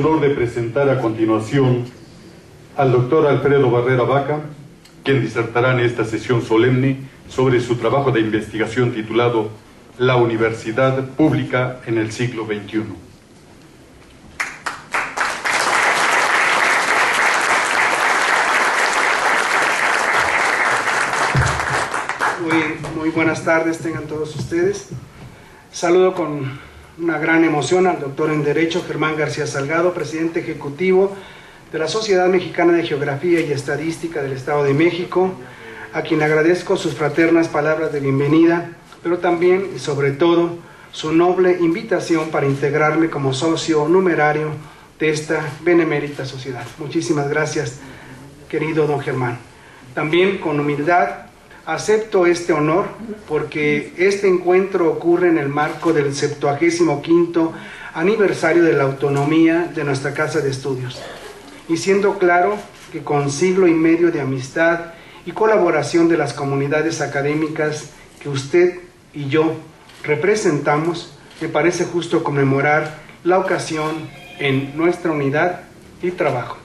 honor de presentar a continuación al doctor Alfredo Barrera Vaca, quien disertará en esta sesión solemne sobre su trabajo de investigación titulado La Universidad Pública en el siglo XXI. Muy buenas tardes tengan todos ustedes. Saludo con una gran emoción al doctor en Derecho Germán García Salgado, presidente ejecutivo de la Sociedad Mexicana de Geografía y Estadística del Estado de México, a quien agradezco sus fraternas palabras de bienvenida, pero también y sobre todo su noble invitación para integrarme como socio numerario de esta benemérita sociedad. Muchísimas gracias, querido don Germán. También con humildad acepto este honor porque este encuentro ocurre en el marco del 75º aniversario de la autonomía de nuestra Casa de Estudios. Y siendo claro que con siglo y medio de amistad y colaboración de las comunidades académicas que usted y yo representamos, me parece justo conmemorar la ocasión en nuestra unidad y trabajo.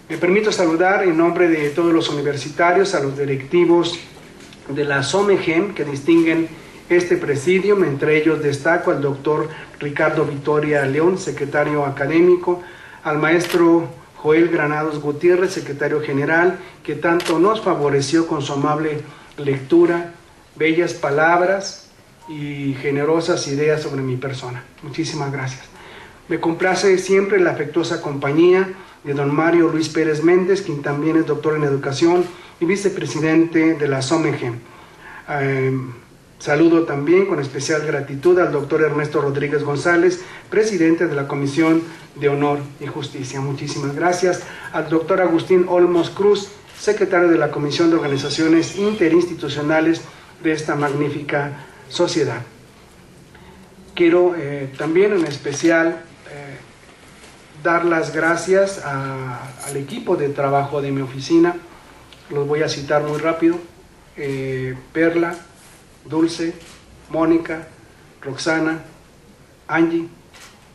Me permito saludar en nombre de todos los universitarios a los directivos de la SOMEGEM que distinguen este presidium. Entre ellos destaco al doctor Ricardo Vitoria León, secretario académico, al maestro Joel Granados Gutiérrez, secretario general, que tanto nos favoreció con su amable lectura, bellas palabras y generosas ideas sobre mi persona. Muchísimas gracias. Me complace siempre la afectuosa compañía de don Mario Luis Pérez Méndez, quien también es doctor en educación y vicepresidente de la SOMEGEM. Saludo también con especial gratitud al doctor Ernesto Rodríguez González, presidente de la Comisión de Honor y Justicia. Muchísimas gracias. Al doctor Agustín Olmos Cruz, secretario de la Comisión de Organizaciones Interinstitucionales de esta magnífica sociedad. Quiero también en especial dar las gracias al equipo de trabajo de mi oficina. Los voy a citar muy rápido. Perla, Dulce, Mónica, Roxana, Angie,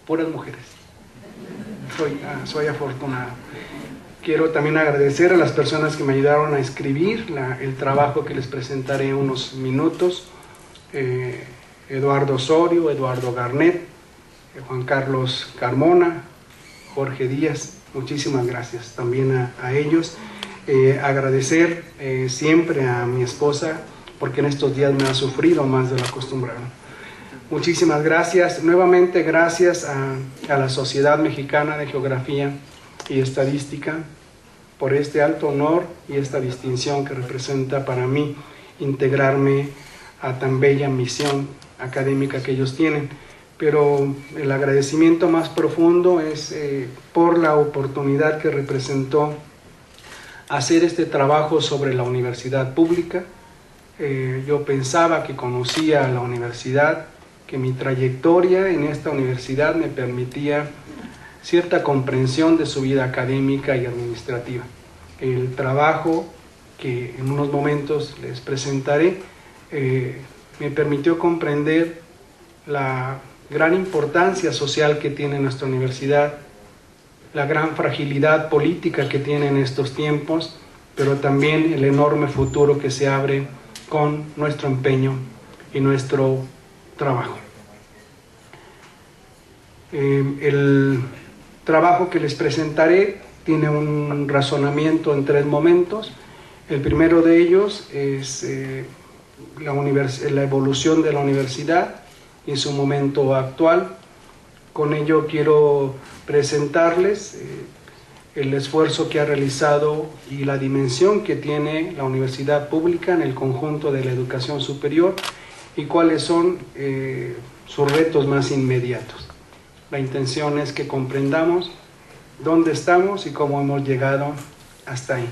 puras mujeres. Soy afortunado. Quiero también agradecer a las personas que me ayudaron a escribir el trabajo que les presentaré en unos minutos. Eduardo Osorio, Eduardo Garnet, Juan Carlos Carmona, Jorge Díaz, muchísimas gracias también a ellos. Agradecer siempre a mi esposa, porque en estos días me ha sufrido más de lo acostumbrado. Muchísimas gracias. Nuevamente gracias a la Sociedad Mexicana de Geografía y Estadística por este alto honor y esta distinción que representa para mí integrarme a tan bella misión académica que ellos tienen. Pero el agradecimiento más profundo es por la oportunidad que representó hacer este trabajo sobre la universidad pública. Yo pensaba que conocía a la universidad, que mi trayectoria en esta universidad me permitía cierta comprensión de su vida académica y administrativa. El trabajo que en unos momentos les presentaré me permitió comprender la gran importancia social que tiene nuestra universidad, la gran fragilidad política que tiene en estos tiempos, pero también el enorme futuro que se abre con nuestro empeño y nuestro trabajo. El trabajo que les presentaré tiene un razonamiento en 3 momentos. El primero de ellos es la evolución de la universidad en su momento actual. Con ello quiero presentarles el esfuerzo que ha realizado y la dimensión que tiene la universidad pública en el conjunto de la educación superior y cuáles son sus retos más inmediatos. La intención es que comprendamos dónde estamos y cómo hemos llegado hasta ahí.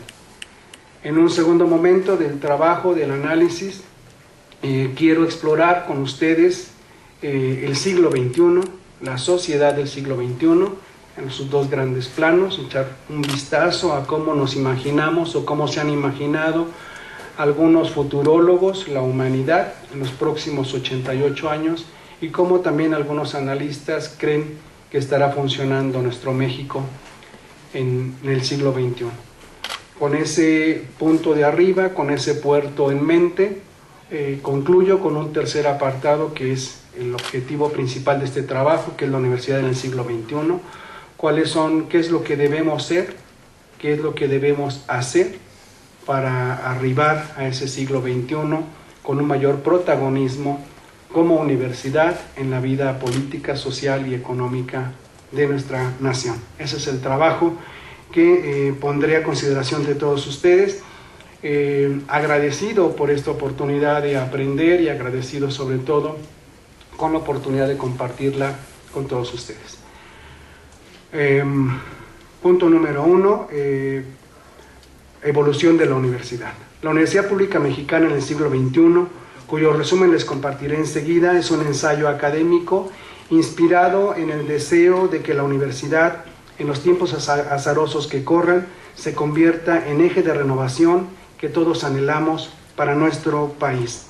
En un segundo momento del trabajo, del análisis, quiero explorar con ustedes el siglo XXI, la sociedad del siglo XXI, en sus 2 grandes planos, echar un vistazo a cómo nos imaginamos o cómo se han imaginado algunos futurólogos la humanidad en los próximos 88 años y cómo también algunos analistas creen que que estará funcionando nuestro México en el siglo XXI. Con ese punto de arriba, con ese puerto en mente, concluyo con un tercer apartado que es el objetivo principal de este trabajo, que es la universidad en el siglo XXI. ¿Qué es lo que debemos ser? ¿Qué es lo que debemos hacer para arribar a ese siglo XXI con un mayor protagonismo como universidad en la vida política, social y económica de nuestra nación? Ese es el trabajo que pondré a consideración de todos ustedes. Agradecido por esta oportunidad de aprender y agradecido sobre todo con la oportunidad de compartirla con todos ustedes. Punto número 1, evolución de la universidad. La Universidad Pública Mexicana en el siglo XXI, cuyo resumen les compartiré enseguida, es un ensayo académico inspirado en el deseo de que la universidad, en los tiempos azarosos que corran, se convierta en eje de renovación que todos anhelamos para nuestro país.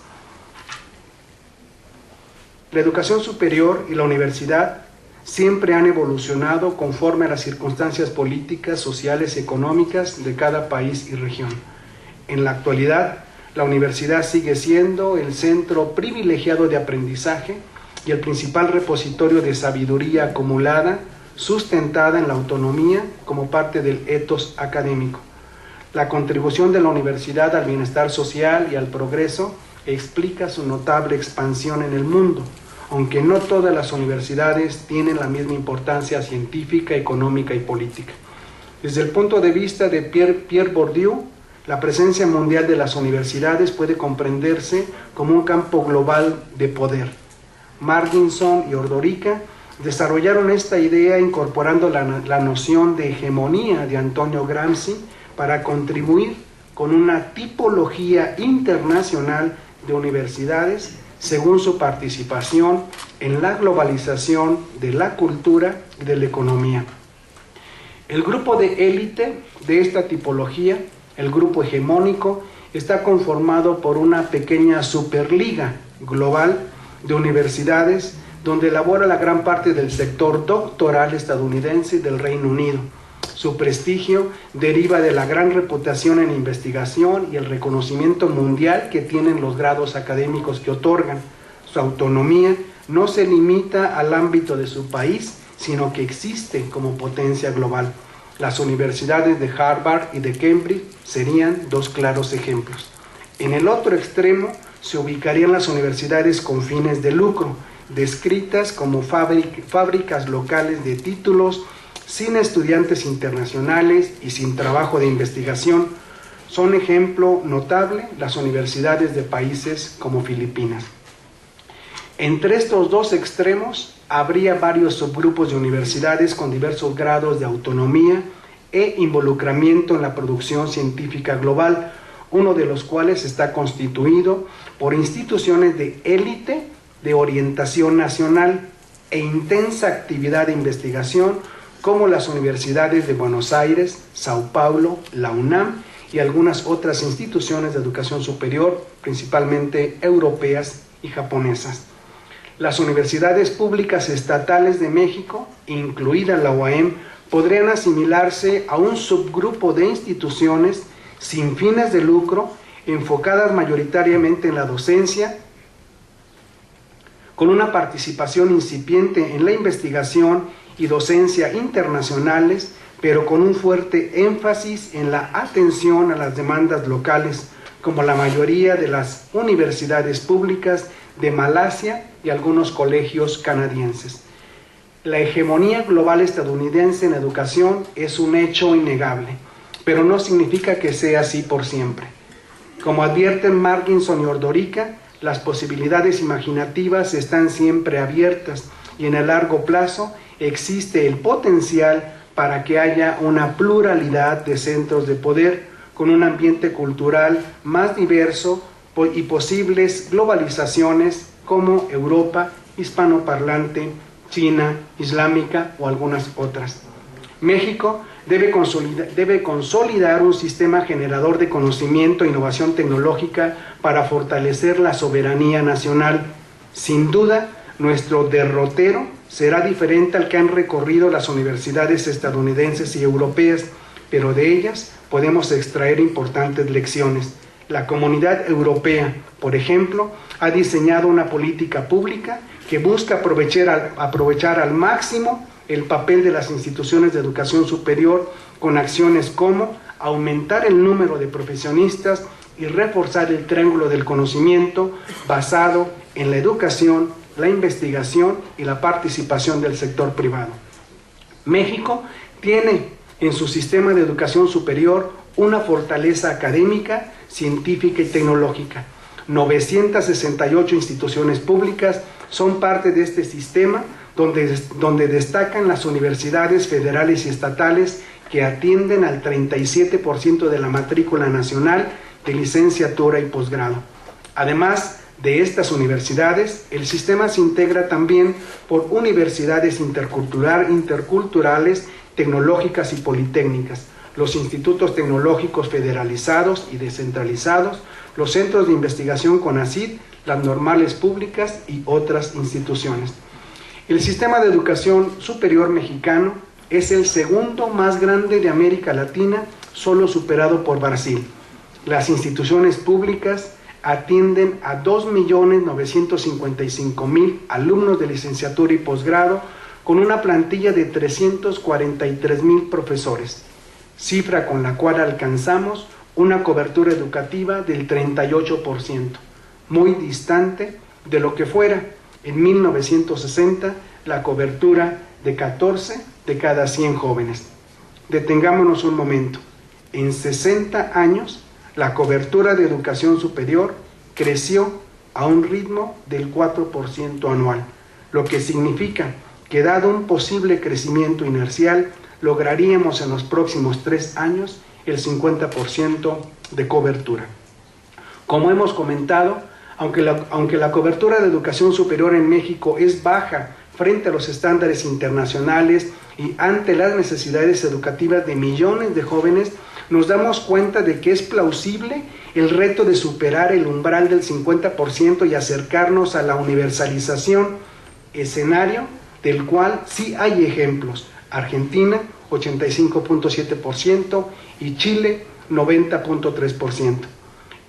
La educación superior y la universidad siempre han evolucionado conforme a las circunstancias políticas, sociales y económicas de cada país y región. En la actualidad, la universidad sigue siendo el centro privilegiado de aprendizaje y el principal repositorio de sabiduría acumulada, sustentada en la autonomía como parte del ethos académico. La contribución de la universidad al bienestar social y al progreso explica su notable expansión en el mundo, aunque no todas las universidades tienen la misma importancia científica, económica y política. Desde el punto de vista de Pierre Bourdieu, la presencia mundial de las universidades puede comprenderse como un campo global de poder. Marginson y Ordorica desarrollaron esta idea incorporando la noción de hegemonía de Antonio Gramsci para contribuir con una tipología internacional de universidades según su participación en la globalización de la cultura y de la economía. El grupo de élite de esta tipología, el grupo hegemónico, está conformado por una pequeña superliga global de universidades donde labora la gran parte del sector doctoral estadounidense y del Reino Unido. Su prestigio deriva de la gran reputación en investigación y el reconocimiento mundial que tienen los grados académicos que otorgan. Su autonomía no se limita al ámbito de su país, sino que existe como potencia global. Las universidades de Harvard y de Cambridge serían dos claros ejemplos. En el otro extremo se ubicarían las universidades con fines de lucro, descritas como fábricas locales de títulos, sin estudiantes internacionales y sin trabajo de investigación. Son ejemplo notable las universidades de países como Filipinas. Entre estos dos extremos habría varios subgrupos de universidades con diversos grados de autonomía e involucramiento en la producción científica global, uno de los cuales está constituido por instituciones de élite de orientación nacional e intensa actividad de investigación, como las universidades de Buenos Aires, Sao Paulo, la UNAM y algunas otras instituciones de educación superior, principalmente europeas y japonesas. Las universidades públicas estatales de México, incluida la UAM, podrían asimilarse a un subgrupo de instituciones sin fines de lucro, enfocadas mayoritariamente en la docencia, con una participación incipiente en la investigación y docencia internacionales, pero con un fuerte énfasis en la atención a las demandas locales, como la mayoría de las universidades públicas de Malasia y algunos colegios canadienses. La hegemonía global estadounidense en educación es un hecho innegable, pero no significa que sea así por siempre. Como advierten Marginson y Ordorica, las posibilidades imaginativas están siempre abiertas y en el largo plazo existe el potencial para que haya una pluralidad de centros de poder con un ambiente cultural más diverso y posibles globalizaciones como Europa, hispanoparlante, China, islámica o algunas otras. México debe consolidar un sistema generador de conocimiento e innovación tecnológica para fortalecer la soberanía nacional. Sin duda, Nuestro derrotero será diferente al que han recorrido las universidades estadounidenses y europeas, pero de ellas podemos extraer importantes lecciones. La Comunidad Europea, por ejemplo, ha diseñado una política pública que busca aprovechar al máximo el papel de las instituciones de educación superior con acciones como aumentar el número de profesionistas y reforzar el triángulo del conocimiento basado en la educación, la investigación y la participación del sector privado. México tiene en su sistema de educación superior una fortaleza académica, científica y tecnológica. 968 instituciones públicas son parte de este sistema, donde destacan las universidades federales y estatales que atienden al 37% de la matrícula nacional de licenciatura y posgrado. Además de estas universidades, el sistema se integra también por universidades interculturales, tecnológicas y politécnicas, los institutos tecnológicos federalizados y descentralizados, los centros de investigación CONACYT, las normales públicas y otras instituciones. El sistema de educación superior mexicano es el segundo más grande de América Latina, solo superado por Brasil. Las instituciones públicas atienden a 2.955.000 alumnos de licenciatura y posgrado, con una plantilla de 343.000 profesores, cifra con la cual alcanzamos una cobertura educativa del 38%, muy distante de lo que fuera en 1960 la cobertura de 14 de cada 100 jóvenes. Detengámonos un momento. En 60 años, la cobertura de educación superior creció a un ritmo del 4% anual, lo que significa que, dado un posible crecimiento inercial, lograríamos en los próximos 3 años el 50% de cobertura. Como hemos comentado, aunque la cobertura de educación superior en México es baja frente a los estándares internacionales y ante las necesidades educativas de millones de jóvenes, nos damos cuenta de que es plausible el reto de superar el umbral del 50% y acercarnos a la universalización, escenario del cual sí hay ejemplos. Argentina, 85.7% y Chile, 90.3%.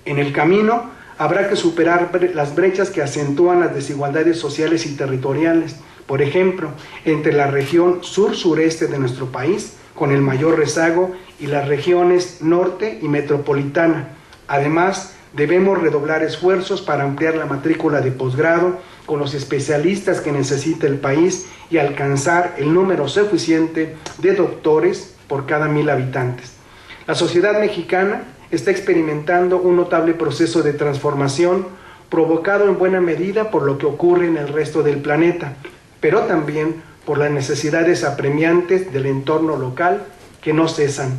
En el camino habrá que superar las brechas que acentúan las desigualdades sociales y territoriales, por ejemplo, entre la región sur-sureste de nuestro país, con el mayor rezago, y las regiones norte y metropolitana. Además, debemos redoblar esfuerzos para ampliar la matrícula de posgrado con los especialistas que necesita el país y alcanzar el número suficiente de doctores por cada 1.000 habitantes. La sociedad mexicana está experimentando un notable proceso de transformación provocado en buena medida por lo que ocurre en el resto del planeta, pero también por las necesidades apremiantes del entorno local que no cesan.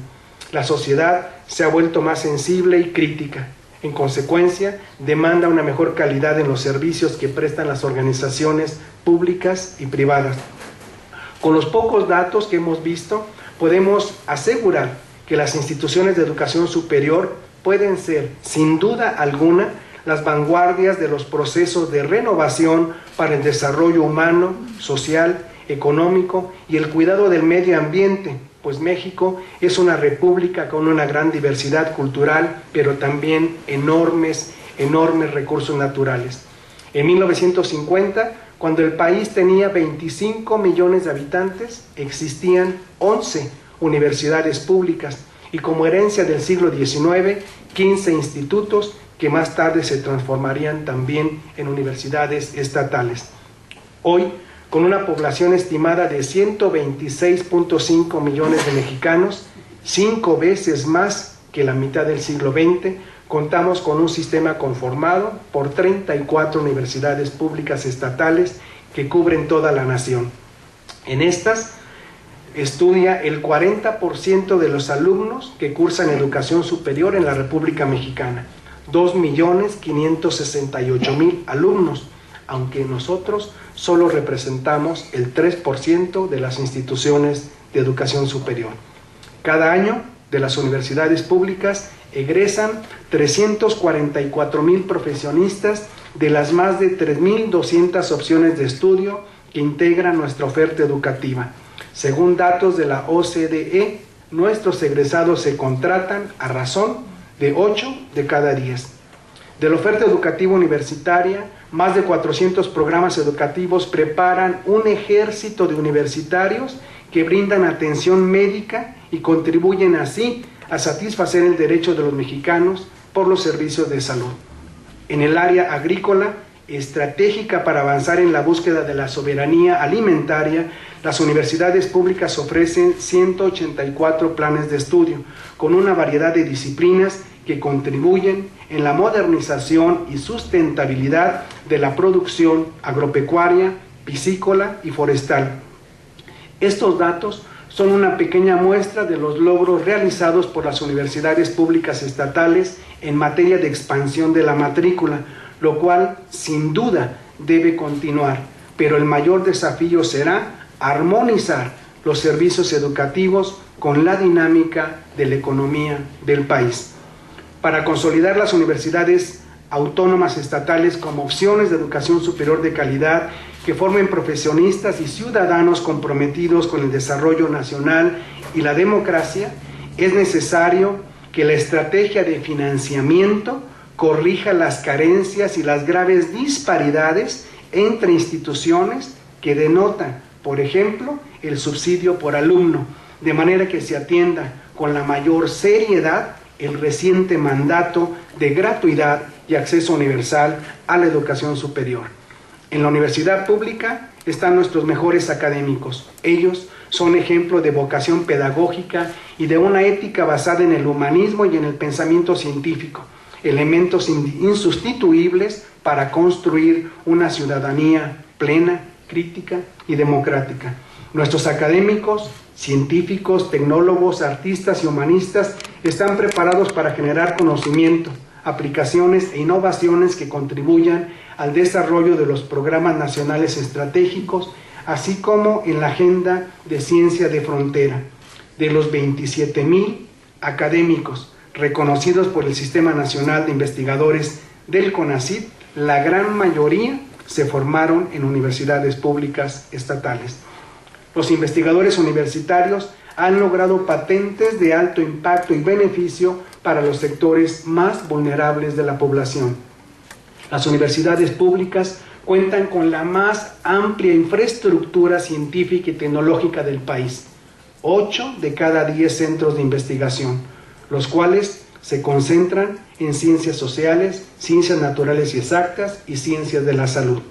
La sociedad se ha vuelto más sensible y crítica. En consecuencia, demanda una mejor calidad en los servicios que prestan las organizaciones públicas y privadas. Con los pocos datos que hemos visto, podemos asegurar que las instituciones de educación superior pueden ser, sin duda alguna, las vanguardias de los procesos de renovación para el desarrollo humano, social, económico y el cuidado del medio ambiente, pues México es una república con una gran diversidad cultural, pero también enormes recursos naturales. En 1950, cuando el país tenía 25 millones de habitantes, existían 11 universidades públicas y, como herencia del siglo XIX, 15 institutos que más tarde se transformarían también en universidades estatales. Hoy, con una población estimada de 126.5 millones de mexicanos, 5 veces más que la mitad del siglo XX, contamos con un sistema conformado por 34 universidades públicas estatales que cubren toda la nación. En estas estudia el 40% de los alumnos que cursan educación superior en la República Mexicana, 2.568.000 alumnos, aunque nosotros solo representamos el 3% de las instituciones de educación superior. Cada año, de las universidades públicas egresan 344,000 profesionistas de las más de 3,200 opciones de estudio que integran nuestra oferta educativa. Según datos de la OCDE, nuestros egresados se contratan a razón de 8 de cada 10. De la oferta educativa universitaria, más de 400 programas educativos preparan un ejército de universitarios que brindan atención médica y contribuyen así a satisfacer el derecho de los mexicanos por los servicios de salud. En el área agrícola, estratégica para avanzar en la búsqueda de la soberanía alimentaria, las universidades públicas ofrecen 184 planes de estudio, con una variedad de disciplinas que contribuyen en la modernización y sustentabilidad de la producción agropecuaria, piscícola y forestal. Estos datos son una pequeña muestra de los logros realizados por las universidades públicas estatales en materia de expansión de la matrícula, lo cual sin duda debe continuar, pero el mayor desafío será armonizar los servicios educativos con la dinámica de la economía del país. Para consolidar las universidades autónomas estatales como opciones de educación superior de calidad que formen profesionistas y ciudadanos comprometidos con el desarrollo nacional y la democracia, es necesario que la estrategia de financiamiento corrija las carencias y las graves disparidades entre instituciones que denotan, por ejemplo, el subsidio por alumno, de manera que se atienda con la mayor seriedad el reciente mandato de gratuidad y acceso universal a la educación superior. En la universidad pública están nuestros mejores académicos. Ellos son ejemplo de vocación pedagógica y de una ética basada en el humanismo y en el pensamiento científico, elementos insustituibles para construir una ciudadanía plena, crítica y democrática. Nuestros académicos, científicos, tecnólogos, artistas y humanistas están preparados para generar conocimiento, aplicaciones e innovaciones que contribuyan al desarrollo de los programas nacionales estratégicos, así como en la agenda de ciencia de frontera. De los 27,000 académicos reconocidos por el Sistema Nacional de Investigadores del CONACYT, la gran mayoría se formaron en universidades públicas estatales. Los investigadores universitarios han logrado patentes de alto impacto y beneficio para los sectores más vulnerables de la población. Las universidades públicas cuentan con la más amplia infraestructura científica y tecnológica del país, 8 de cada 10 centros de investigación, los cuales se concentran en ciencias sociales, ciencias naturales y exactas y ciencias de la salud.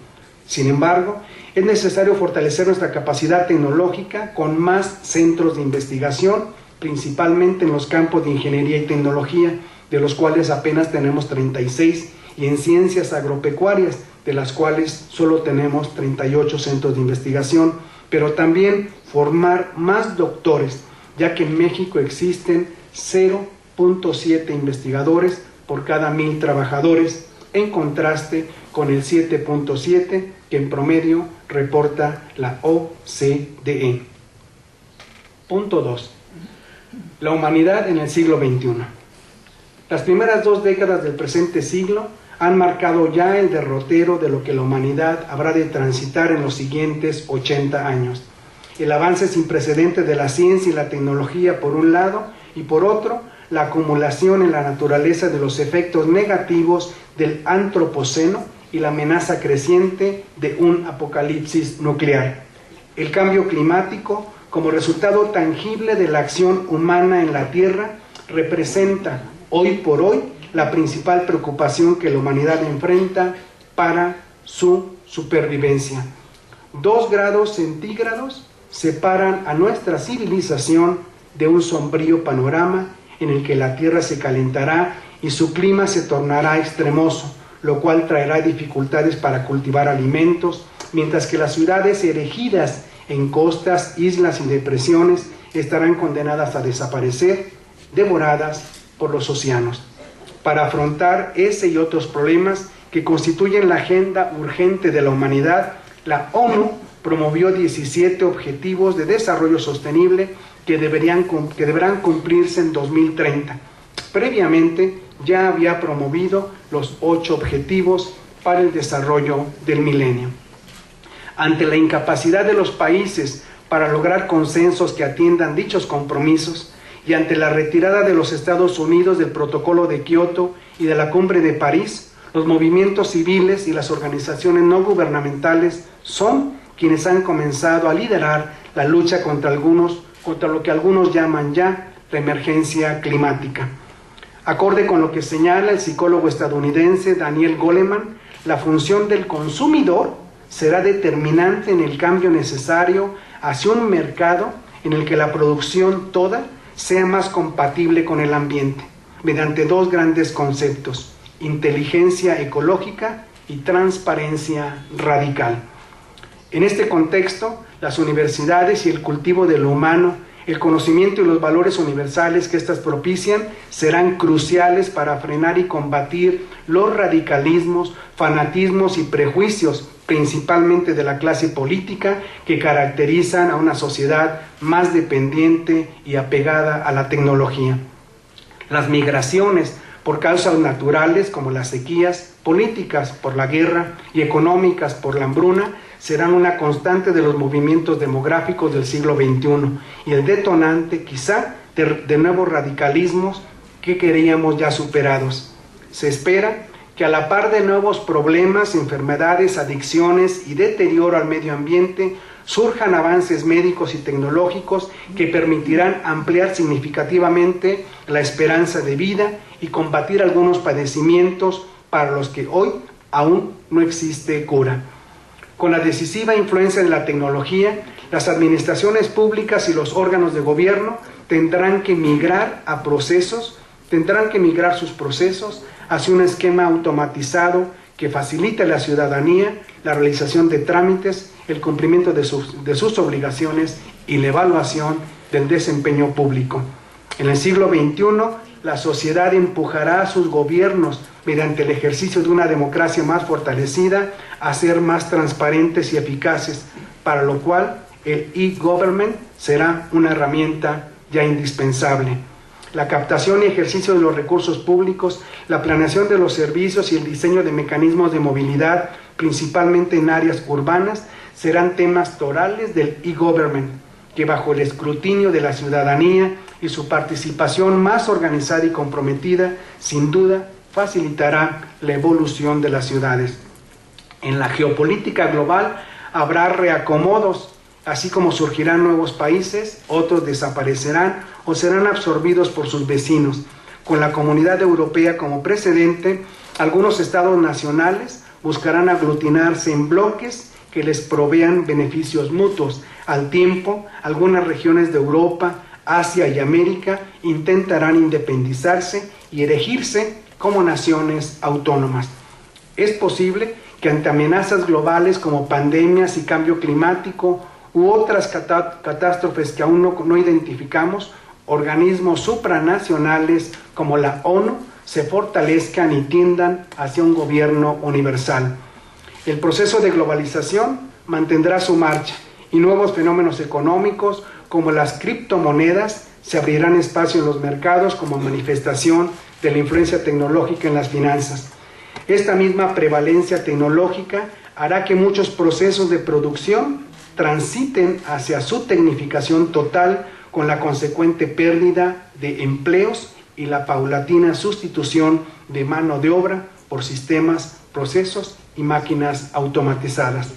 Sin embargo, es necesario fortalecer nuestra capacidad tecnológica con más centros de investigación, principalmente en los campos de ingeniería y tecnología, de los cuales apenas tenemos 36, y en ciencias agropecuarias, de las cuales solo tenemos 38 centros de investigación, pero también formar más doctores, ya que en México existen 0.7 investigadores por cada 1,000 trabajadores, en contraste con el 7.7 que en promedio reporta la OCDE. Punto 2. La humanidad en el siglo XXI. Las primeras 2 décadas del presente siglo han marcado ya el derrotero de lo que la humanidad habrá de transitar en los siguientes 80 años. El avance sin precedentes de la ciencia y la tecnología por un lado, y por otro, la acumulación en la naturaleza de los efectos negativos del antropoceno y la amenaza creciente de un apocalipsis nuclear. El cambio climático, como resultado tangible de la acción humana en la Tierra, representa hoy por hoy la principal preocupación que la humanidad enfrenta para su supervivencia. 2 grados centígrados separan a nuestra civilización de un sombrío panorama en el que la Tierra se calentará y su clima se tornará extremoso, lo cual traerá dificultades para cultivar alimentos, mientras que las ciudades erigidas en costas, islas y depresiones estarán condenadas a desaparecer, devoradas por los océanos. Para afrontar ese y otros problemas que constituyen la agenda urgente de la humanidad, la ONU promovió 17 Objetivos de Desarrollo Sostenible que deberán cumplirse en 2030. previamente ya había promovido los 8 objetivos para el desarrollo del milenio. Ante la incapacidad de los países para lograr consensos que atiendan dichos compromisos y ante la retirada de los Estados Unidos del Protocolo de Kioto y de la Cumbre de París, los movimientos civiles y las organizaciones no gubernamentales son quienes han comenzado a liderar la lucha contra lo que algunos llaman ya la emergencia climática. Acorde con lo que señala el psicólogo estadounidense Daniel Goleman, la función del consumidor será determinante en el cambio necesario hacia un mercado en el que la producción toda sea más compatible con el ambiente, mediante 2 grandes conceptos: inteligencia ecológica y transparencia radical. En este contexto, las universidades y el cultivo de lo humano, el conocimiento y los valores universales que éstas propician serán cruciales para frenar y combatir los radicalismos, fanatismos y prejuicios, principalmente de la clase política, que caracterizan a una sociedad más dependiente y apegada a la tecnología. Las migraciones por causas naturales como las sequías, políticas por la guerra y económicas por la hambruna serán una constante de los movimientos demográficos del siglo XXI y el detonante quizá de nuevos radicalismos que creíamos ya superados. Se espera que a la par de nuevos problemas, enfermedades, adicciones y deterioro al medio ambiente, surjan avances médicos y tecnológicos que permitirán ampliar significativamente la esperanza de vida y combatir algunos padecimientos para los que hoy aún no existe cura. Con la decisiva influencia de la tecnología, las administraciones públicas y los órganos de gobierno tendrán que migrar sus procesos hacia un esquema automatizado que facilite a la ciudadanía la realización de trámites, el cumplimiento de sus obligaciones y la evaluación del desempeño público. En el siglo XXI, la sociedad empujará a sus gobiernos, mediante el ejercicio de una democracia más fortalecida, a ser más transparentes y eficaces, para lo cual el e-government será una herramienta ya indispensable. La captación y ejercicio de los recursos públicos, la planeación de los servicios y el diseño de mecanismos de movilidad, principalmente en áreas urbanas, serán temas torales del e-government, que bajo el escrutinio de la ciudadanía y su participación más organizada y comprometida, sin duda, facilitará la evolución de las ciudades. En la geopolítica global habrá reacomodos, así como surgirán nuevos países, otros desaparecerán o serán absorbidos por sus vecinos. Con la Comunidad Europea como precedente, algunos estados nacionales buscarán aglutinarse en bloques que les provean beneficios mutuos. Al tiempo, algunas regiones de Europa, Asia y América intentarán independizarse y erigirse como naciones autónomas. Es posible que ante amenazas globales como pandemias y cambio climático u otras catástrofes que aún no identificamos, organismos supranacionales como la ONU se fortalezcan y tiendan hacia un gobierno universal. El proceso de globalización mantendrá su marcha y nuevos fenómenos económicos como las criptomonedas se abrirán espacio en los mercados como manifestación de la influencia tecnológica en las finanzas. Esta misma prevalencia tecnológica hará que muchos procesos de producción transiten hacia su tecnificación total, con la consecuente pérdida de empleos y la paulatina sustitución de mano de obra por sistemas, procesos y máquinas automatizadas.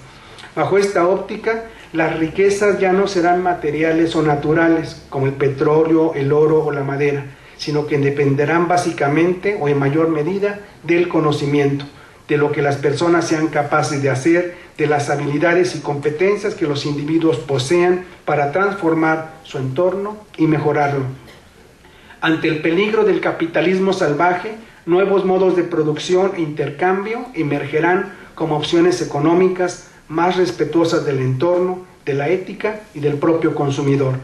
Bajo esta óptica, las riquezas ya no serán materiales o naturales, como el petróleo, el oro o la madera, sino que dependerán básicamente o en mayor medida del conocimiento, de lo que las personas sean capaces de hacer, de las habilidades y competencias que los individuos posean para transformar su entorno y mejorarlo. Ante el peligro del capitalismo salvaje, nuevos modos de producción e intercambio emergerán como opciones económicas más respetuosas del entorno, de la ética y del propio consumidor.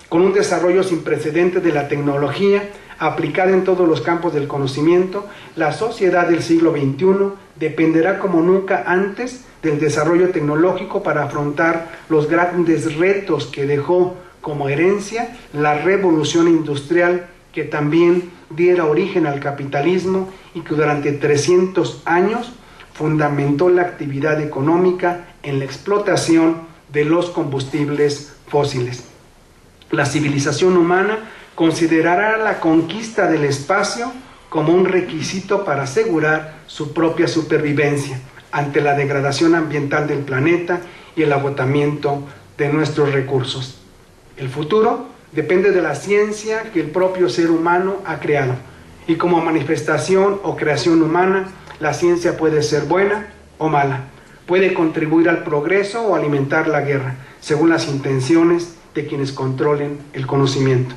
Con un desarrollo sin precedentes de la tecnología aplicada en todos los campos del conocimiento, la sociedad del siglo XXI dependerá como nunca antes del desarrollo tecnológico para afrontar los grandes retos que dejó como herencia la revolución industrial, que también diera origen al capitalismo y que durante 300 años fundamentó la actividad económica en la explotación de los combustibles fósiles. La civilización humana considerará la conquista del espacio como un requisito para asegurar su propia supervivencia ante la degradación ambiental del planeta y el agotamiento de nuestros recursos. El futuro depende de la ciencia que el propio ser humano ha creado, y como manifestación o creación humana, la ciencia puede ser buena o mala, puede contribuir al progreso o alimentar la guerra, según las intenciones de quienes controlen el conocimiento.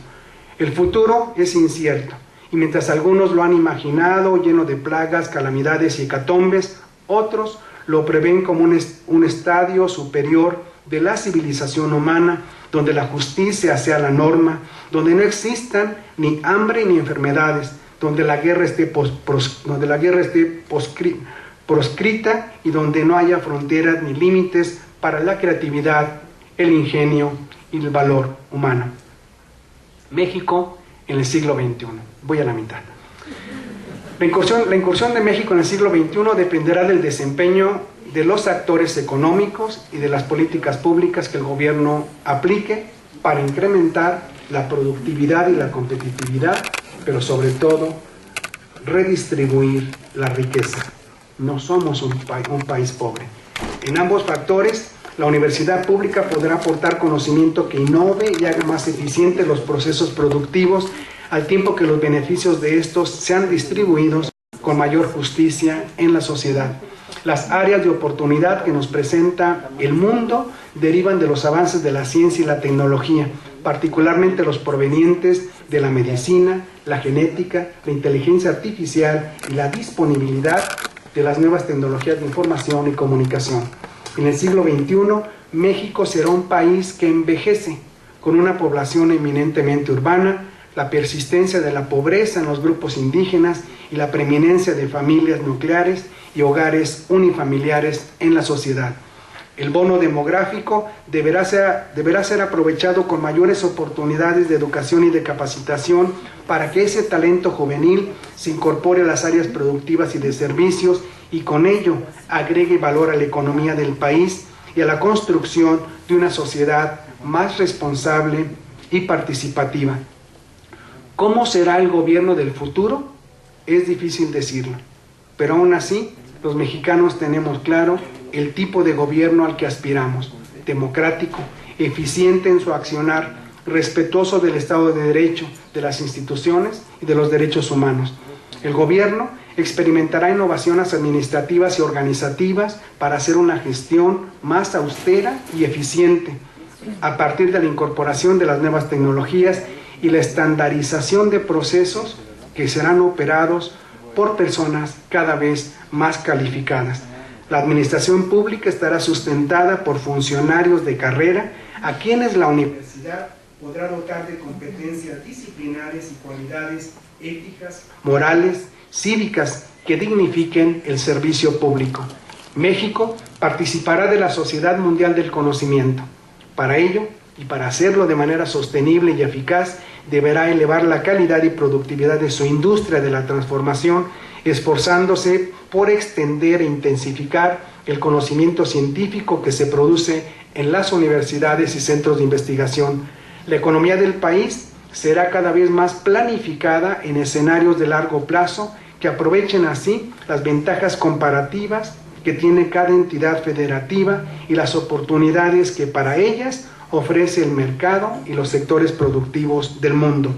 El futuro es incierto, y mientras algunos lo han imaginado lleno de plagas, calamidades y hecatombes, otros lo prevén como un estadio superior de la civilización humana, donde la justicia sea la norma, donde no existan ni hambre ni enfermedades, donde la guerra esté proscrita y donde no haya fronteras ni límites para la creatividad, el ingenio y el valor humano. México en el siglo XXI. Voy a la mitad. La incursión de México en el siglo XXI dependerá del desempeño de los actores económicos y de las políticas públicas que el gobierno aplique para incrementar la productividad y la competitividad, pero sobre todo redistribuir la riqueza. No somos un país pobre. En ambos factores, la universidad pública podrá aportar conocimiento que innove y haga más eficientes los procesos productivos, al tiempo que los beneficios de estos sean distribuidos con mayor justicia en la sociedad. Las áreas de oportunidad que nos presenta el mundo derivan de los avances de la ciencia y la tecnología, particularmente los provenientes de la medicina, la genética, la inteligencia artificial y la disponibilidad de las nuevas tecnologías de información y comunicación. En el siglo XXI, México será un país que envejece, con una población eminentemente urbana, la persistencia de la pobreza en los grupos indígenas y la preeminencia de familias nucleares y hogares unifamiliares en la sociedad. El bono demográfico deberá ser aprovechado con mayores oportunidades de educación y de capacitación para que ese talento juvenil se incorpore a las áreas productivas y de servicios y con ello agregue valor a la economía del país y a la construcción de una sociedad más responsable y participativa. ¿Cómo será el gobierno del futuro? Es difícil decirlo, pero aún así los mexicanos tenemos claro el tipo de gobierno al que aspiramos: democrático, eficiente en su accionar, respetuoso del Estado de Derecho, de las instituciones y de los derechos humanos. El gobierno experimentará innovaciones administrativas y organizativas para hacer una gestión más austera y eficiente, a partir de la incorporación de las nuevas tecnologías y la estandarización de procesos que serán operados por personas cada vez más calificadas. La administración pública estará sustentada por funcionarios de carrera a quienes la universidad podrá dotar de competencias disciplinarias y cualidades éticas, morales, cívicas que dignifiquen el servicio público. México participará de la Sociedad Mundial del Conocimiento. Para ello, y para hacerlo de manera sostenible y eficaz, deberá elevar la calidad y productividad de su industria de la transformación, esforzándose por extender e intensificar el conocimiento científico que se produce en las universidades y centros de investigación. La economía del país será cada vez más planificada en escenarios de largo plazo que aprovechen así las ventajas comparativas que tiene cada entidad federativa y las oportunidades que para ellas ofrece el mercado y los sectores productivos del mundo.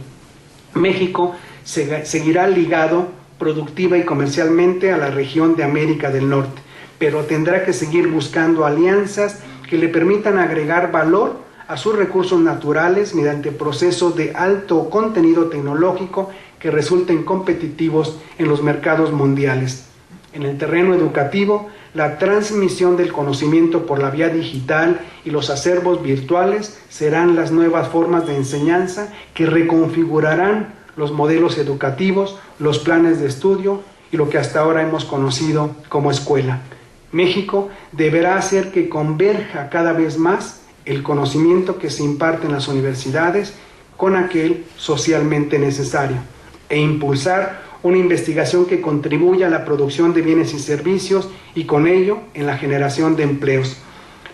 México seguirá ligado productiva y comercialmente a la región de América del Norte, pero tendrá que seguir buscando alianzas que le permitan agregar valor a sus recursos naturales mediante procesos de alto contenido tecnológico que resulten competitivos en los mercados mundiales. En el terreno educativo, la transmisión del conocimiento por la vía digital y los acervos virtuales serán las nuevas formas de enseñanza que reconfigurarán los modelos educativos, los planes de estudio y lo que hasta ahora hemos conocido como escuela. México deberá hacer que converja cada vez más el conocimiento que se imparte en las universidades con aquel socialmente necesario, e impulsar una investigación que contribuya a la producción de bienes y servicios y con ello en la generación de empleos.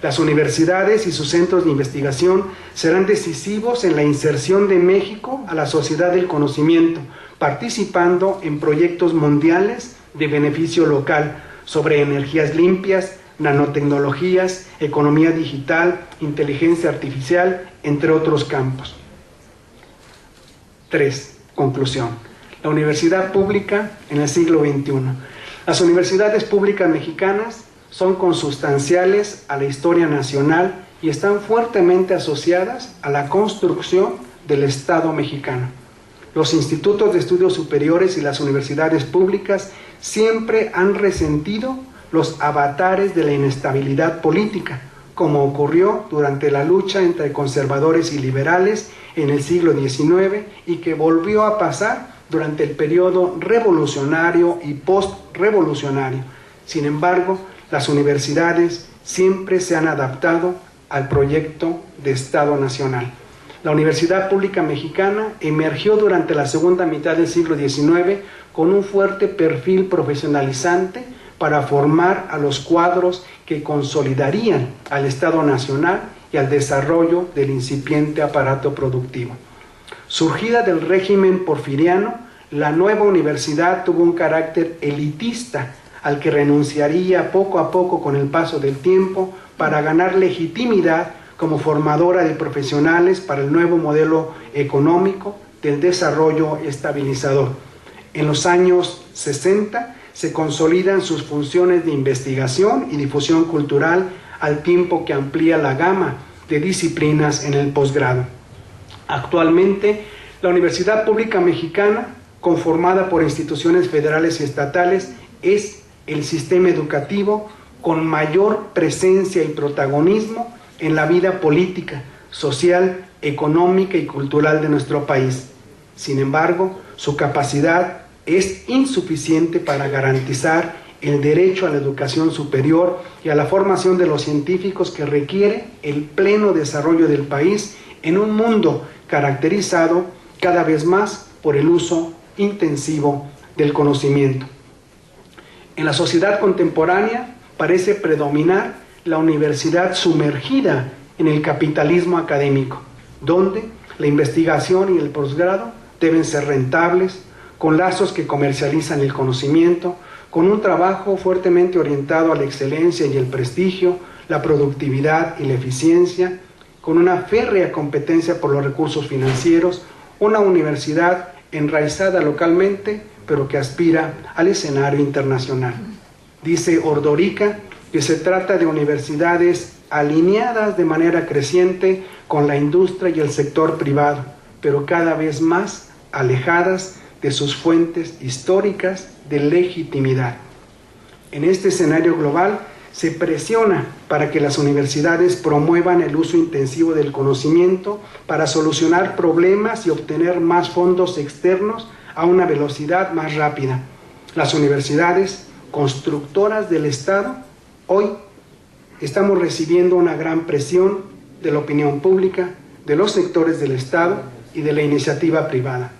Las universidades y sus centros de investigación serán decisivos en la inserción de México a la sociedad del conocimiento, participando en proyectos mundiales de beneficio local sobre energías limpias, nanotecnologías, economía digital, inteligencia artificial, entre otros campos. 3. Conclusión. La universidad pública en el siglo XXI. Las universidades públicas mexicanas son consustanciales a la historia nacional y están fuertemente asociadas a la construcción del Estado mexicano. Los institutos de estudios superiores y las universidades públicas siempre han resentido los avatares de la inestabilidad política, como ocurrió durante la lucha entre conservadores y liberales en el siglo XIX y que volvió a pasar durante el periodo revolucionario y post-revolucionario. Sin embargo, las universidades siempre se han adaptado al proyecto de Estado nacional. La Universidad Pública Mexicana emergió durante la segunda mitad del siglo XIX con un fuerte perfil profesionalizante para formar a los cuadros que consolidarían al Estado nacional y al desarrollo del incipiente aparato productivo. Surgida del régimen porfiriano, la nueva universidad tuvo un carácter elitista al que renunciaría poco a poco con el paso del tiempo para ganar legitimidad como formadora de profesionales para el nuevo modelo económico del desarrollo estabilizador. En los años 60 se consolidan sus funciones de investigación y difusión cultural al tiempo que amplía la gama de disciplinas en el posgrado. Actualmente, la Universidad Pública Mexicana, conformada por instituciones federales y estatales, es el sistema educativo con mayor presencia y protagonismo en la vida política, social, económica y cultural de nuestro país. Sin embargo, su capacidad es insuficiente para garantizar el derecho a la educación superior y a la formación de los científicos que requiere el pleno desarrollo del país en un mundo caracterizado cada vez más por el uso intensivo del conocimiento. En la sociedad contemporánea parece predominar la universidad sumergida en el capitalismo académico, donde la investigación y el posgrado deben ser rentables, con lazos que comercializan el conocimiento, con un trabajo fuertemente orientado a la excelencia y el prestigio, la productividad y la eficiencia, con una férrea competencia por los recursos financieros, una universidad enraizada localmente, pero que aspira al escenario internacional. Dice Ordorica que se trata de universidades alineadas de manera creciente con la industria y el sector privado, pero cada vez más alejadas de sus fuentes históricas de legitimidad. En este escenario global se presiona para que las universidades promuevan el uso intensivo del conocimiento para solucionar problemas y obtener más fondos externos a una velocidad más rápida. Las universidades, constructoras del Estado, hoy estamos recibiendo una gran presión de la opinión pública, de los sectores del Estado y de la iniciativa privada.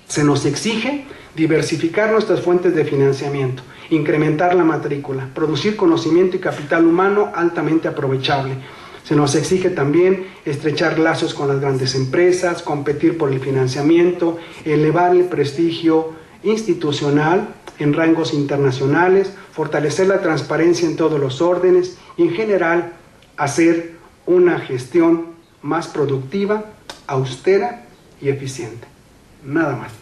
Se nos exige diversificar nuestras fuentes de financiamiento, incrementar la matrícula, producir conocimiento y capital humano altamente aprovechable. Se nos exige también estrechar lazos con las grandes empresas, competir por el financiamiento, elevar el prestigio institucional en rangos internacionales, fortalecer la transparencia en todos los órdenes y en general hacer una gestión más productiva, austera y eficiente. Nada más.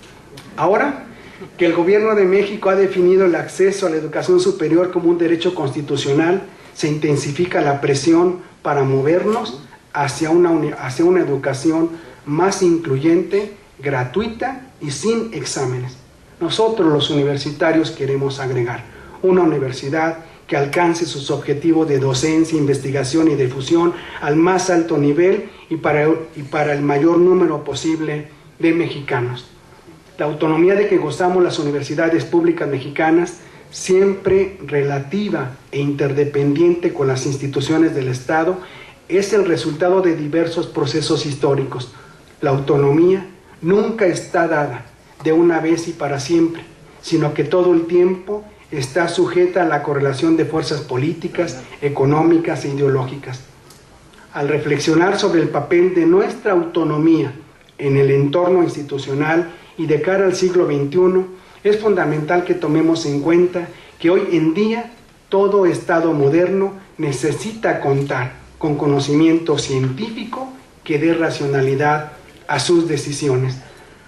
Ahora que el Gobierno de México ha definido el acceso a la educación superior como un derecho constitucional, se intensifica la presión para movernos hacia una educación más incluyente, gratuita y sin exámenes. Nosotros los universitarios queremos agregar una universidad que alcance sus objetivos de docencia, investigación y difusión al más alto nivel y para el mayor número posible de mexicanos. La autonomía de que gozamos las universidades públicas mexicanas, siempre relativa e interdependiente con las instituciones del Estado, es el resultado de diversos procesos históricos. La autonomía nunca está dada de una vez y para siempre, sino que todo el tiempo está sujeta a la correlación de fuerzas políticas, económicas e ideológicas. Al reflexionar sobre el papel de nuestra autonomía en el entorno institucional y de cara al siglo XXI, es fundamental que tomemos en cuenta que hoy en día todo Estado moderno necesita contar con conocimiento científico que dé racionalidad a sus decisiones.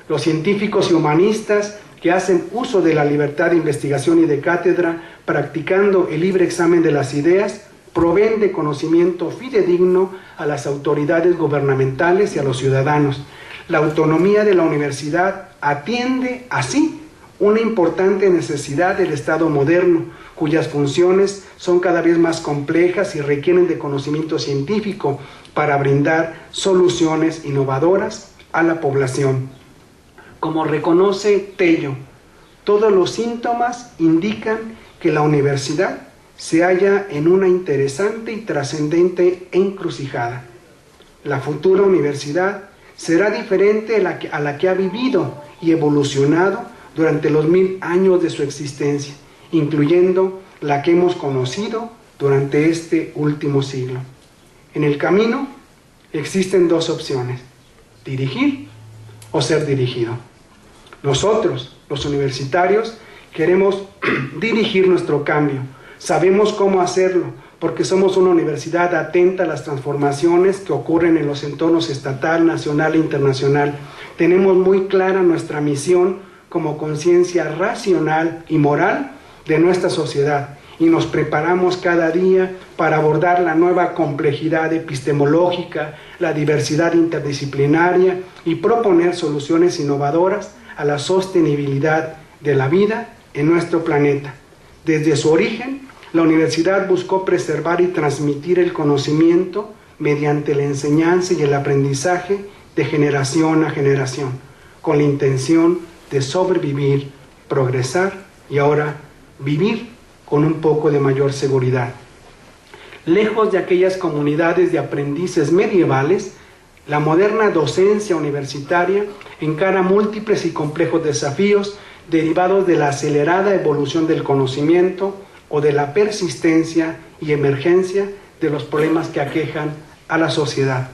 Los científicos y humanistas que hacen uso de la libertad de investigación y de cátedra, practicando el libre examen de las ideas, proveen de conocimiento fidedigno a las autoridades gubernamentales y a los ciudadanos. La autonomía de la universidad atiende así una importante necesidad del Estado moderno, cuyas funciones son cada vez más complejas y requieren de conocimiento científico para brindar soluciones innovadoras a la población. Como reconoce Tello, todos los síntomas indican que la universidad se halla en una interesante y trascendente encrucijada. La futura universidad será diferente a la que ha vivido y evolucionado durante los 1000 años de su existencia, incluyendo la que hemos conocido durante este último siglo. En el camino existen dos opciones: dirigir o ser dirigido. Nosotros, los universitarios, queremos dirigir nuestro cambio. Sabemos cómo hacerlo, porque somos una universidad atenta a las transformaciones que ocurren en los entornos estatal, nacional e internacional. Tenemos muy clara nuestra misión como conciencia racional y moral de nuestra sociedad, y nos preparamos cada día para abordar la nueva complejidad epistemológica, la diversidad interdisciplinaria y proponer soluciones innovadoras a la sostenibilidad de la vida en nuestro planeta. Desde su origen, la universidad buscó preservar y transmitir el conocimiento mediante la enseñanza y el aprendizaje de generación a generación, con la intención de sobrevivir, progresar y ahora vivir con un poco de mayor seguridad. Lejos de aquellas comunidades de aprendices medievales, la moderna docencia universitaria encara múltiples y complejos desafíos derivados de la acelerada evolución del conocimiento o de la persistencia y emergencia de los problemas que aquejan a la sociedad.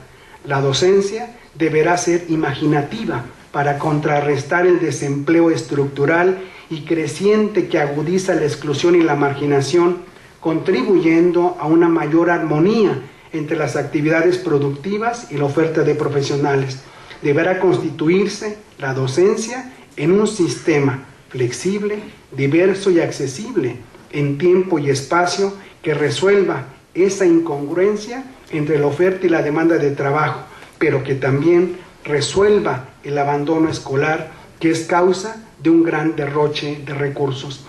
La docencia deberá ser imaginativa para contrarrestar el desempleo estructural y creciente que agudiza la exclusión y la marginación, contribuyendo a una mayor armonía entre las actividades productivas y la oferta de profesionales. Deberá constituirse la docencia en un sistema flexible, diverso y accesible en tiempo y espacio que resuelva esa incongruencia entre la oferta y la demanda de trabajo, pero que también resuelva el abandono escolar, que es causa de un gran derroche de recursos.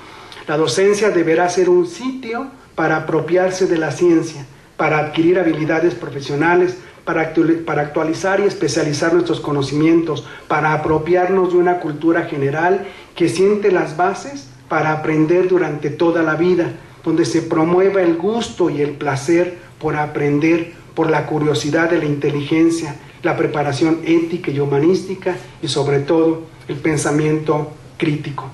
La docencia deberá ser un sitio para apropiarse de la ciencia, para adquirir habilidades profesionales, para actualizar y especializar nuestros conocimientos, para apropiarnos de una cultura general que siente las bases para aprender durante toda la vida, donde se promueva el gusto y el placer por aprender, por la curiosidad de la inteligencia, la preparación ética y humanística y sobre todo el pensamiento crítico.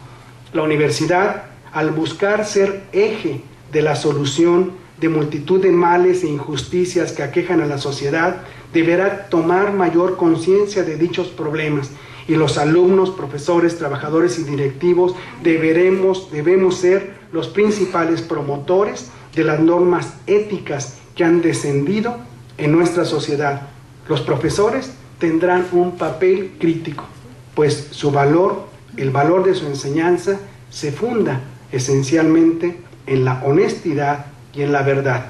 La universidad, al buscar ser eje de la solución de multitud de males e injusticias que aquejan a la sociedad, deberá tomar mayor conciencia de dichos problemas, y los alumnos, profesores, trabajadores y directivos debemos ser los principales promotores de las normas éticas que han descendido en nuestra sociedad. Los profesores tendrán un papel crítico, pues su valor, el valor de su enseñanza, se funda esencialmente en la honestidad y en la verdad.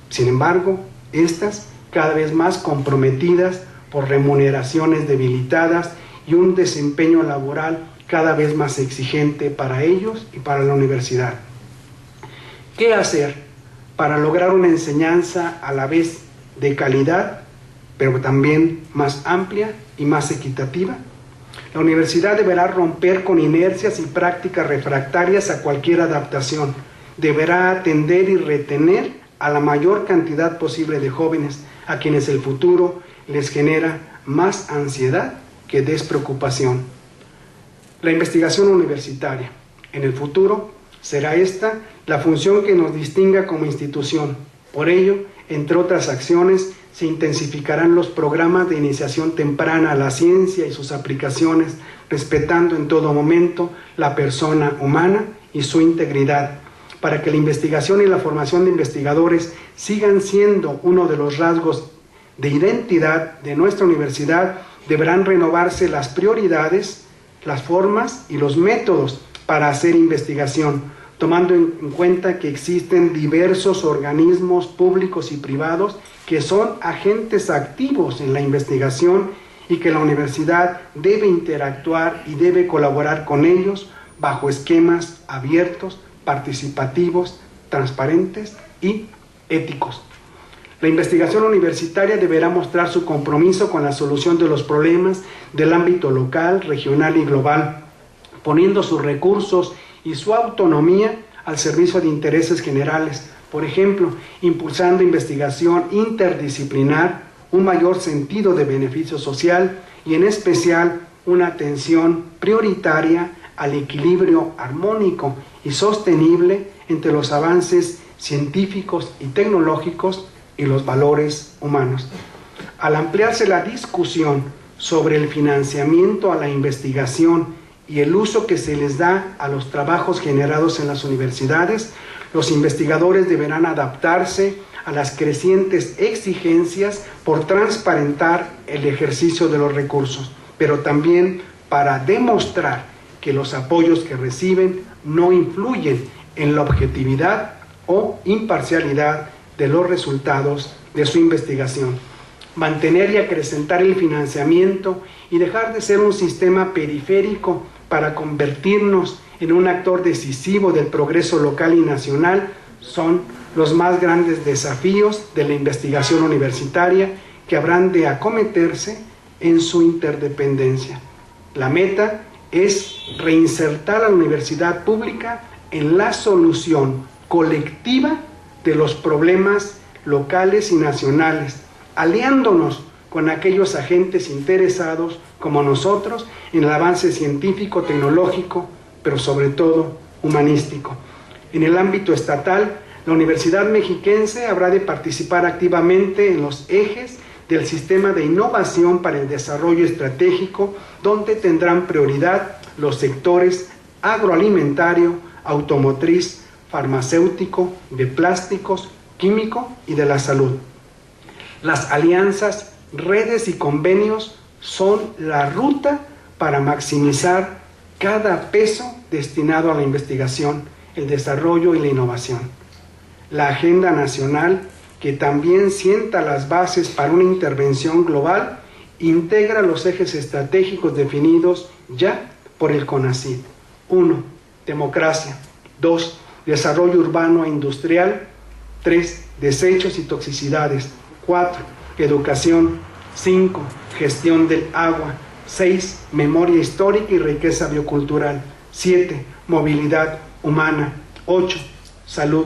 Sin embargo, estas cada vez más comprometidas por remuneraciones debilitadas y un desempeño laboral cada vez más exigente para ellos y para la universidad. ¿Qué hacer para lograr una enseñanza a la vez de calidad, pero también más amplia y más equitativa? La universidad deberá romper con inercias y prácticas refractarias a cualquier adaptación. Deberá atender y retener a la mayor cantidad posible de jóvenes, a quienes el futuro les genera más ansiedad que despreocupación. La investigación universitaria. En el futuro será esta la función que nos distinga como institución. Por ello, entre otras acciones, se intensificarán los programas de iniciación temprana a la ciencia y sus aplicaciones, respetando en todo momento la persona humana y su integridad. Para que la investigación y la formación de investigadores sigan siendo uno de los rasgos de identidad de nuestra universidad, deberán renovarse las prioridades, las formas y los métodos para hacer investigación, tomando en cuenta que existen diversos organismos públicos y privados que son agentes activos en la investigación y que la universidad debe interactuar y debe colaborar con ellos bajo esquemas abiertos, participativos, transparentes y éticos. La investigación universitaria deberá mostrar su compromiso con la solución de los problemas del ámbito local, regional y global, poniendo sus recursos y su autonomía al servicio de intereses generales. Por ejemplo, impulsando investigación interdisciplinar, un mayor sentido de beneficio social y en especial una atención prioritaria al equilibrio armónico y sostenible entre los avances científicos y tecnológicos y los valores humanos. Al ampliarse la discusión sobre el financiamiento a la investigación y el uso que se les da a los trabajos generados en las universidades, los investigadores deberán adaptarse a las crecientes exigencias por transparentar el ejercicio de los recursos, pero también para demostrar que los apoyos que reciben no influyen en la objetividad o imparcialidad de los resultados de su investigación. Mantener y acrecentar el financiamiento y dejar de ser un sistema periférico para convertirnos en un actor decisivo del progreso local y nacional son los más grandes desafíos de la investigación universitaria que habrán de acometerse en su interdependencia. La meta es reinsertar a la universidad pública en la solución colectiva de los problemas locales y nacionales, aliándonos con aquellos agentes interesados como nosotros en el avance científico, tecnológico, pero sobre todo humanístico. En el ámbito estatal, la Universidad Mexiquense habrá de participar activamente en los ejes del sistema de innovación para el desarrollo estratégico, donde tendrán prioridad los sectores agroalimentario, automotriz, farmacéutico, de plásticos, químico y de la salud. Las alianzas, redes y convenios son la ruta para maximizar cada peso destinado a la investigación, el desarrollo y la innovación. La agenda nacional, que también sienta las bases para una intervención global, integra los ejes estratégicos definidos ya por el CONACYT. 1. Democracia. 2. Desarrollo urbano e industrial. 3. Desechos y toxicidades. 4. Educación. 5. Gestión del agua. 6. Memoria histórica y riqueza biocultural. 7. Movilidad humana. 8. Salud.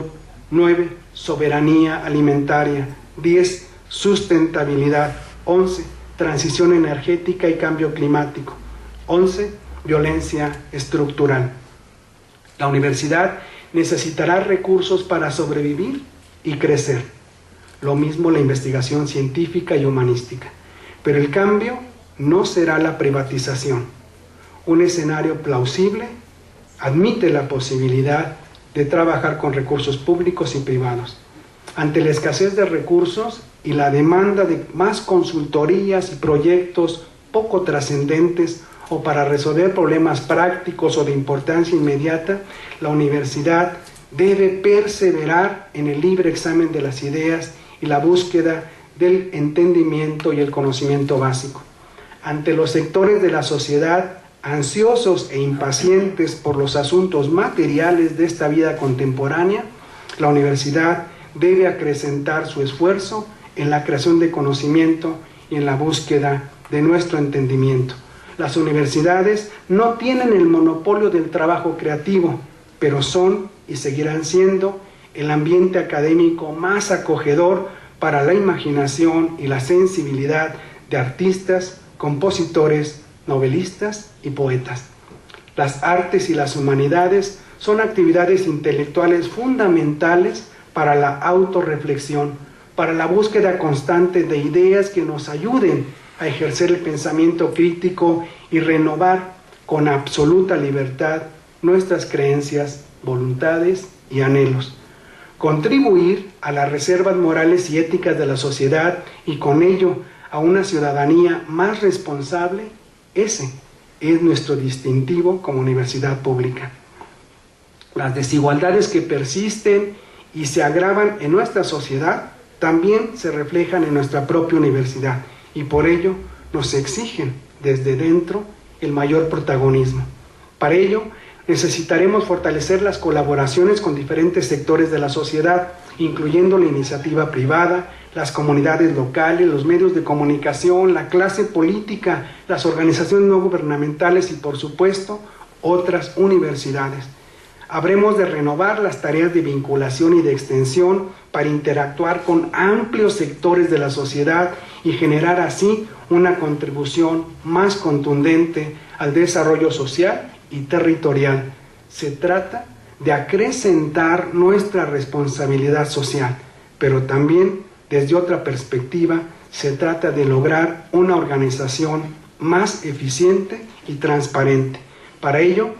9. Soberanía alimentaria. 10. Sustentabilidad. 11. Transición energética y cambio climático. 11. Violencia estructural. La universidad necesitará recursos para sobrevivir y crecer. Lo mismo la investigación científica y humanística. Pero el cambio no será la privatización. Un escenario plausible admite la posibilidad de trabajar con recursos públicos y privados. Ante la escasez de recursos y la demanda de más consultorías y proyectos poco trascendentes o para resolver problemas prácticos o de importancia inmediata, la universidad debe perseverar en el libre examen de las ideas y la búsqueda del entendimiento y el conocimiento básico. Ante los sectores de la sociedad ansiosos e impacientes por los asuntos materiales de esta vida contemporánea, la universidad debe acrecentar su esfuerzo en la creación de conocimiento y en la búsqueda de nuestro entendimiento. Las universidades no tienen el monopolio del trabajo creativo, pero son y seguirán siendo el ambiente académico más acogedor para la imaginación y la sensibilidad de artistas, compositores, novelistas y poetas. Las artes y las humanidades son actividades intelectuales fundamentales para la autorreflexión, para la búsqueda constante de ideas que nos ayuden a ejercer el pensamiento crítico y renovar con absoluta libertad nuestras creencias, voluntades y anhelos. Contribuir a las reservas morales y éticas de la sociedad y con ello a una ciudadanía más responsable, ese es nuestro distintivo como universidad pública. Las desigualdades que persisten y se agravan en nuestra sociedad también se reflejan en nuestra propia universidad y por ello nos exigen desde dentro el mayor protagonismo. Para ello necesitaremos fortalecer las colaboraciones con diferentes sectores de la sociedad, incluyendo la iniciativa privada, las comunidades locales, los medios de comunicación, la clase política, las organizaciones no gubernamentales y, por supuesto, otras universidades. Habremos de renovar las tareas de vinculación y de extensión para interactuar con amplios sectores de la sociedad y generar así una contribución más contundente al desarrollo social y territorial. Se trata de acrecentar nuestra responsabilidad social, pero también desde otra perspectiva se trata de lograr una organización más eficiente y transparente. Para ello,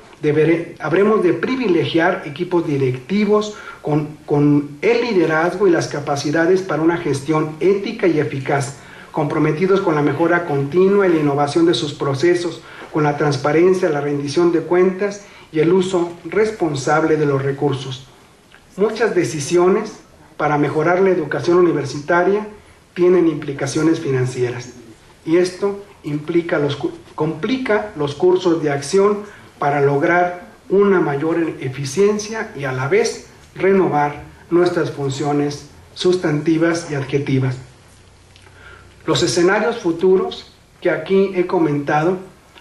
habremos de privilegiar equipos directivos con el liderazgo y las capacidades para una gestión ética y eficaz, comprometidos con la mejora continua y la innovación de sus procesos, con la transparencia, la rendición de cuentas y el uso responsable de los recursos. Muchas decisiones para mejorar la educación universitaria tienen implicaciones financieras y esto complica los cursos de acción para lograr una mayor eficiencia y a la vez renovar nuestras funciones sustantivas y adjetivas. Los escenarios futuros que aquí he comentado,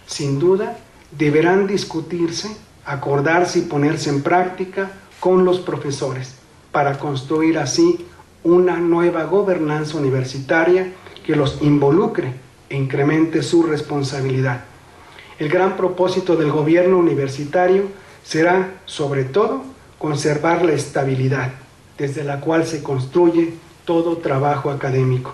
sin duda, deberán discutirse, acordarse y ponerse en práctica con los profesores para construir así una nueva gobernanza universitaria que los involucre e incremente su responsabilidad. El gran propósito del gobierno universitario será, sobre todo, conservar la estabilidad, desde la cual se construye todo trabajo académico.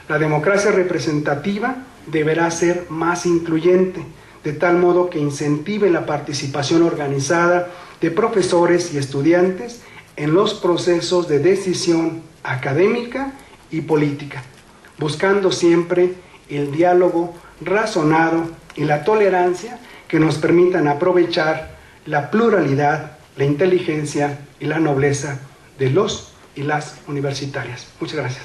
La democracia representativa deberá ser más incluyente, de tal modo que incentive la participación organizada de profesores y estudiantes en los procesos de decisión académica y política, buscando siempre el diálogo razonado y la tolerancia que nos permitan aprovechar la pluralidad, la inteligencia y la nobleza de los y las universitarias. Muchas gracias.